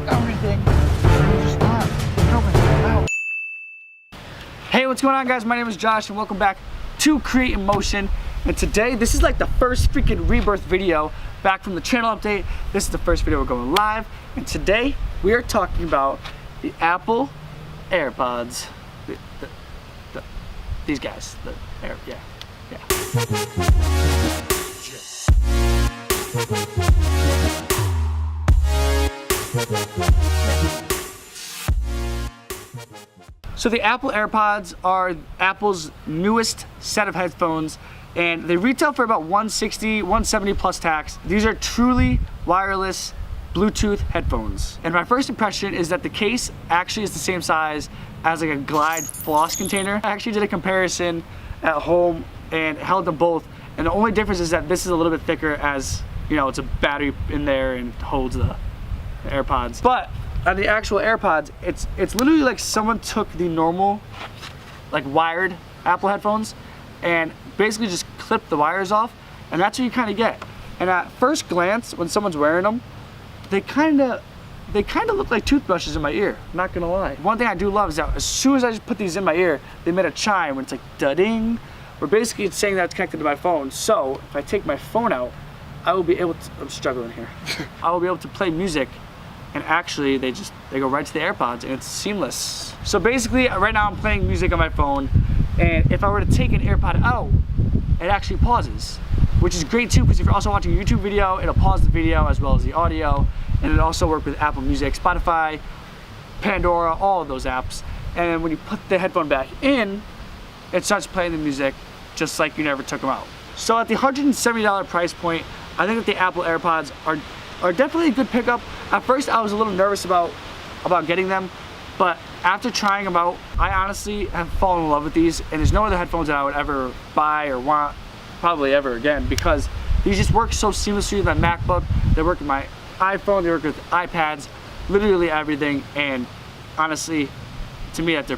everything. I'm just not coming out. Hey, what's going on, guys? My name is Josh and welcome back to CreateInMotion. And today, this is like the first freaking rebirth video back from the channel update. This is the first video we're going live. And today, we are talking about the Apple Airpods. These guys, yeah. So the Apple Airpods are Apple's newest set of headphones, and they retail for about $160, $170 plus tax. These are truly wireless Bluetooth headphones. And my first impression is that the case actually is the same size as like a Glide floss container. I actually did a comparison at home and held them both, and the only difference is that this is a little bit thicker, as you know, it's a battery in there and holds the AirPods. But on the actual AirPods, it's literally like someone took the normal, like wired Apple headphones and basically just clipped the wires off, and that's what you kind of get. And at first glance, when someone's wearing them, they kind of look like toothbrushes in my ear, I'm not gonna lie. One thing I do love is that as soon as I just put these in my ear, they made a chime when it's like da-ding, where basically it's saying that it's connected to my phone. So if I take my phone out, I will be able to, I'm struggling here. I will be able to play music, and actually they go right to the AirPods, and it's seamless. So basically right now I'm playing music on my phone, and if I were to take an AirPod out, it actually pauses, which is great too, because if you're also watching a YouTube video, it'll pause the video as well as the audio, and it'll also work with Apple Music, Spotify, Pandora, all of those apps. And when you put the headphone back in, it starts playing the music just like you never took them out. So at the $170 price point, I think that the Apple AirPods are definitely a good pickup. At first I was a little nervous about getting them, but after trying them out, I honestly have fallen in love with these, and there's no other headphones that I would ever buy or want probably ever again, because these just work so seamlessly with my MacBook. They work with my iPhone, they work with iPads, literally everything, and honestly, to me they're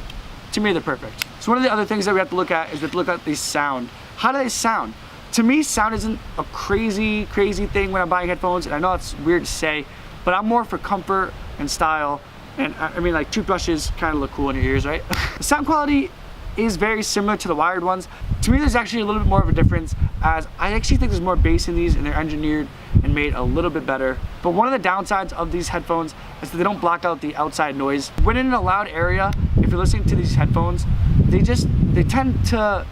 perfect. So one of the other things that we have to look at is we have to look at the sound. How do they sound? To me, sound isn't a crazy thing when I'm buying headphones, and I know it's weird to say, but I'm more for comfort and style, and I mean, like, toothbrushes kind of look cool in your ears, right? The sound quality is very similar to the wired ones. To me, there's actually a little bit more of a difference, as I actually think there's more bass in these, and they're engineered and made a little bit better. But one of the downsides of these headphones is that they don't block out the outside noise. When in a loud area, if you're listening to these headphones, they tend to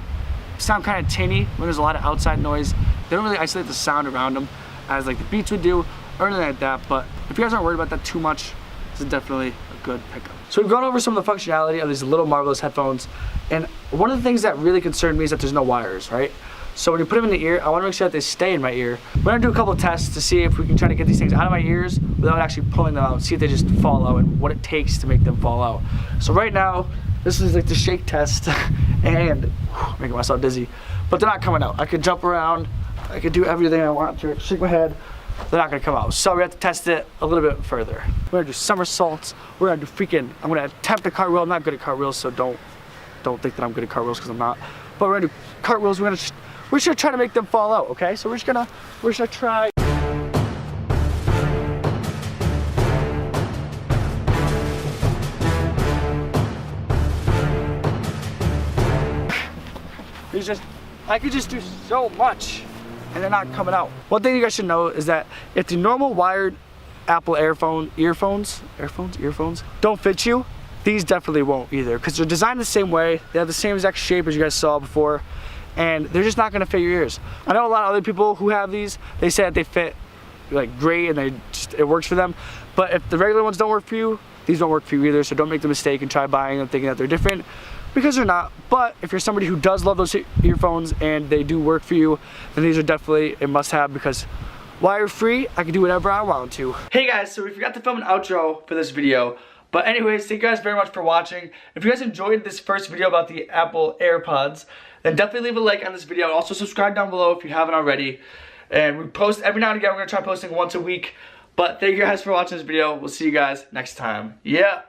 sound kind of tinny when there's a lot of outside noise. They don't really isolate the sound around them as like the Beats would do or anything like that. But if you guys aren't worried about that too much, this is definitely a good pickup. So we've gone over some of the functionality of these little marvelous headphones, and one of the things that really concerned me is that there's no wires, right? So when you put them in the ear, I want to make sure that they stay in my ear. We're gonna do a couple of tests to see if we can try to get these things out of my ears without actually pulling them out, see if they just fall out and what it takes to make them fall out. So right now, this is like the shake test, and making myself dizzy, but they're not coming out. I could jump around, I could do everything I want to, shake my head, they're not gonna come out. So we have to test it a little bit further. We're gonna do somersaults, we're gonna do I'm gonna attempt a cartwheel. I'm not good at cartwheels, so don't think that I'm good at cartwheels, because I'm not. But we're gonna do cartwheels, we're just gonna try to make them fall out, okay? So we're just gonna try. I could just do so much, and they're not coming out. One thing you guys should know is that if the normal wired Apple earphones don't fit you, these definitely won't either, because they're designed the same way. They have the same exact shape as you guys saw before, and they're just not gonna fit your ears. I know a lot of other people who have these, they say that they fit like great and it works for them, but if the regular ones don't work for you, these don't work for you either. So don't make the mistake and try buying them thinking that they're different, because they're not. But if you're somebody who does love those earphones and they do work for you, then these are definitely a must-have, because wire free, I can do whatever I want to. Hey guys, so we forgot to film an outro for this video, but anyways, thank you guys very much for watching. If you guys enjoyed this first video about the Apple AirPods, then definitely leave a like on this video, and also subscribe down below if you haven't already. And we post every now and again. We're gonna try posting once a week. But thank you guys for watching this video. We'll see you guys next time. Yeah.